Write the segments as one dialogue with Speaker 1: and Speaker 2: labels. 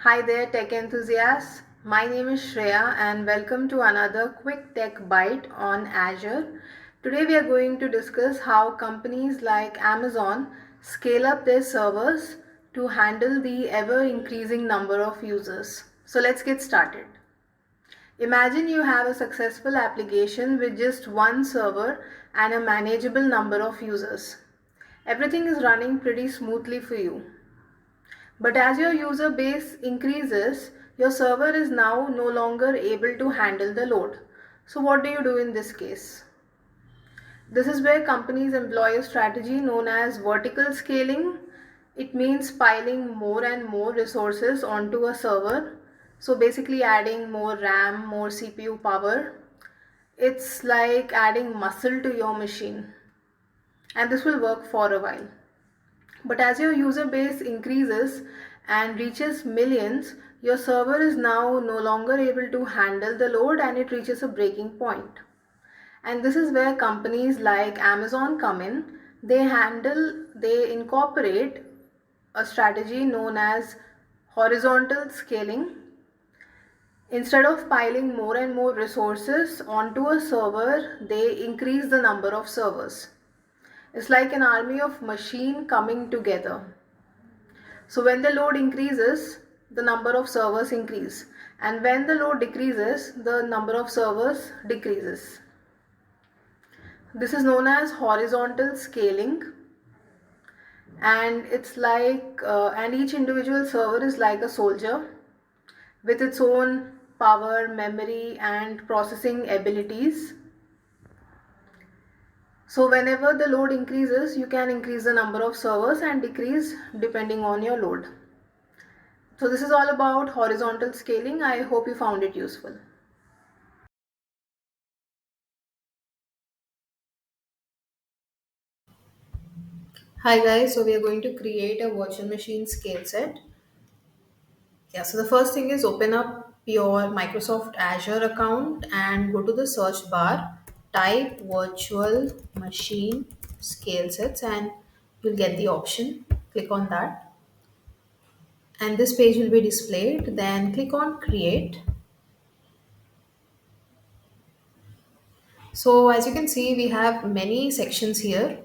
Speaker 1: Hi there, tech enthusiasts. My name is Shreya, and welcome to another quick tech bite on Azure. Today, we are going to discuss how companies like Amazon scale up their servers to handle the ever increasing number of users. So, let's get started. Imagine you have a successful application with just one server and a manageable number of users. Everything is running pretty smoothly for you. But as your user base increases, your server is now no longer able to handle the load. So, what do you do in this case? This is where companies employ a strategy known as vertical scaling. It means piling more and more resources onto a server. So, basically, adding more RAM, more CPU power. It's like adding muscle to your machine, and this will work for a while. But as your user base increases and reaches millions, your server is now no longer able to handle the load and it reaches a breaking point. And this is where companies like Amazon come in. They incorporate a strategy known as horizontal scaling. Instead of piling more and more resources onto a server, they increase the number of servers. It's like an army of machine coming together. So when the load increases, the number of servers increase, and when the load decreases, the number of servers decreases. This is known as horizontal scaling, and and each individual server is like a soldier with its own power, memory, and processing abilities. So whenever the load increases, you can increase the number of servers and decrease depending on your load. So this is all about horizontal scaling. I hope you found it useful. Hi guys, so we are going to create a virtual machine scale set. Yeah, so the first thing is open up your Microsoft Azure account and go to the search bar, type virtual machine scale sets and you'll get the option. Click on that and this page will be displayed. Then click on create. So as you can see, we have many sections here.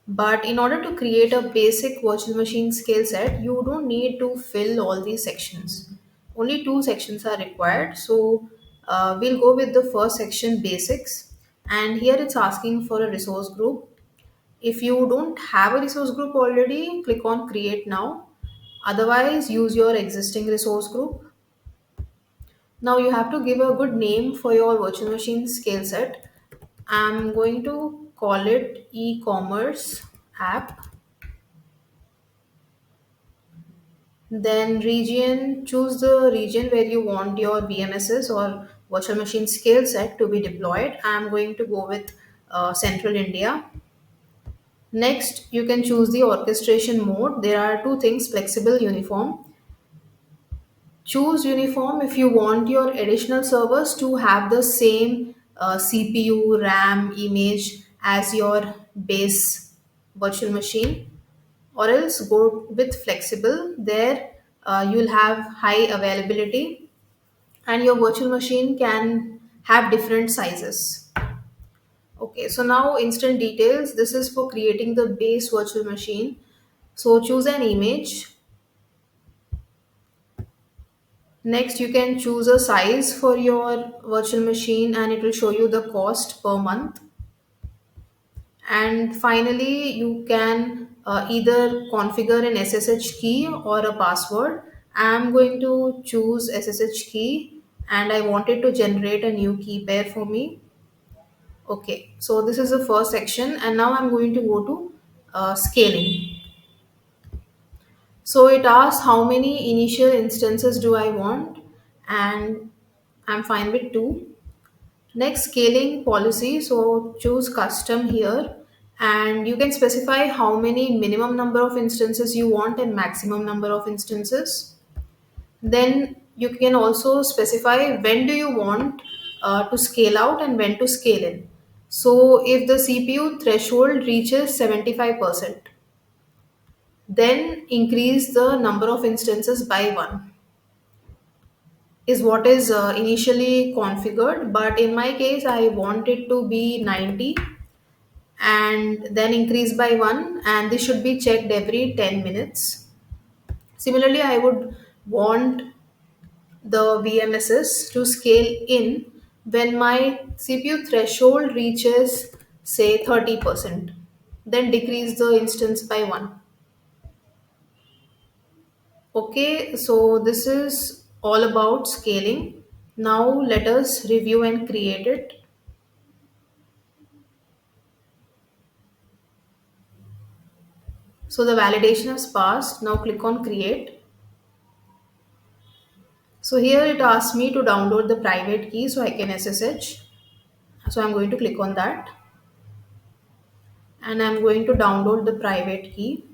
Speaker 1: But in order to create a basic virtual machine scale set, you don't need to fill all these sections. Only two sections are required. So we'll go with the first section, basics. And here it's asking for a resource group. If you don't have a resource group already, click on create now. Otherwise, use your existing resource group. Now you have to give a good name for your virtual machine scale set. I'm going to call it e-commerce app. Then region, choose the region where you want your VMSs or virtual machine scale set to be deployed. I'm going to go with Central India. Next, you can choose the orchestration mode. There are two things, flexible, uniform. Choose uniform if you want your additional servers to have the same CPU, RAM, image as your base virtual machine, or else go with flexible. There you'll have high availability and your virtual machine can have different sizes. Okay, so now instant details. This is for creating the base virtual machine. So choose an image. Next, you can choose a size for your virtual machine and it will show you the cost per month. And finally, you can either configure an SSH key or a password. I'm going to choose SSH key and I want it to generate a new key pair for me. Okay, so this is the first section and now I'm going to go to scaling. So it asks how many initial instances do I want, and I'm fine with two. Next, scaling policy. So choose custom here and you can specify how many minimum number of instances you want and maximum number of instances. Then you can also specify when do you want to scale out and when to scale in. So if the CPU threshold reaches 75%, then increase the number of instances by one. is what is initially configured, but in my case I want it to be 90 and then increase by 1, and this should be checked every 10 minutes. Similarly, I would want the VMSs to scale in when my CPU threshold reaches say 30%, then decrease the instance by 1. Okay, so this is all about scaling. Now let us review and create it. So the validation has passed. Now click on create. So here it asks me to download the private key so I can SSH. So I'm going to click on that and I'm going to download the private key.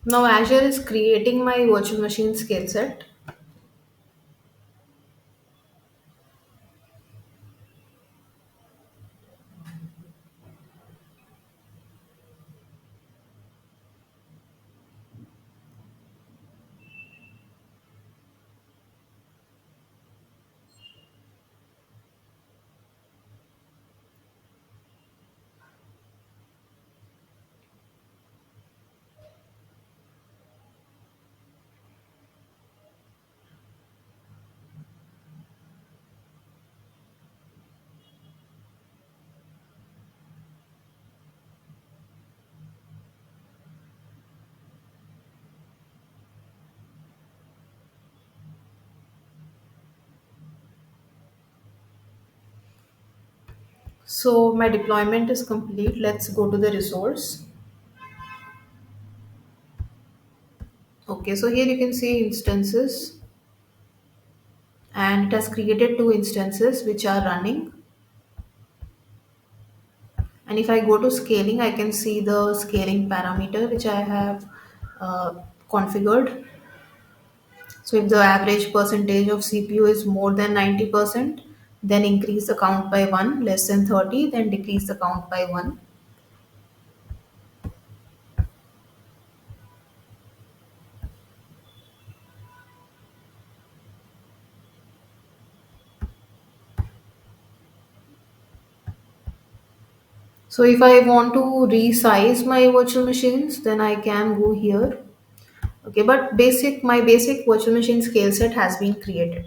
Speaker 1: Now Azure is creating my virtual machine skill set. So my deployment is complete. Let's go to the resource. Okay, so here you can see instances and it has created two instances which are running. And if I go to scaling, I can see the scaling parameter which I have configured. So if the average percentage of CPU is more than 90%, then increase the count by 1, less than 30, then decrease the count by 1. So if I want to resize my virtual machines, then I can go here. Okay, but my basic virtual machine scale set has been created.